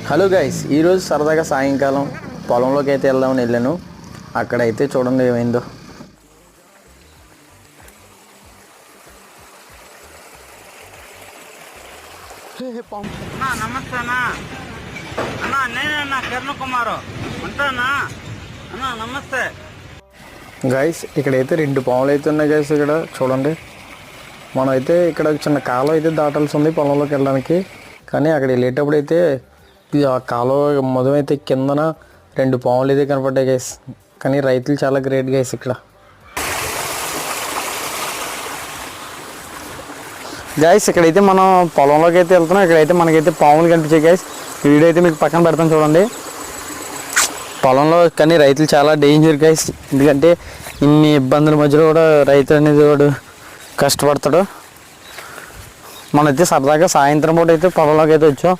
Hello guys, ఈరోజు సరదాగా సాయంకాలం పొలంలోకి అయితే వెళ్దామని వెళ్ళాను. అక్కడైతే చూడండి ఏమైందో. నమస్తే అన్నా నేనే కిరణ్ కుమారు ఉంటానా అన్నా. నమస్తే గైస్, ఇక్కడైతే 2 పాములు అయితే ఉన్నాయి గైస్. ఇక్కడ చూడండి, మనం అయితే ఇక్కడ చిన్న కాలువ అయితే దాటాల్సి ఉంది పొలంలోకి వెళ్ళడానికి. కానీ అక్కడ వెళ్ళేటప్పుడు అయితే ఆ కాలువ మొదం అయితే కిందన 2 పాములు అయితే కనపడ్డాయి గైస్. కానీ రైతులు చాలా గ్రేట్ గైస్. ఇక్కడ గైస్, ఇక్కడైతే మనం పొలంలోకి అయితే వెళ్తున్నాం. ఇక్కడైతే మనకైతే పాములు కనిపించాయి గైస్. వీడియో అయితే మీకు పక్కన పెడతాం చూడండి. పొలంలో కానీ రైతులు చాలా డేంజర్ గైస్. ఎందుకంటే ఇన్ని ఇబ్బందుల మధ్యలో కూడా రైతు అనేది వాడు కష్టపడతాడు. మనైతే సరదాగా సాయంత్రం పూట అయితే పొలంలోకి అయితే వచ్చాం.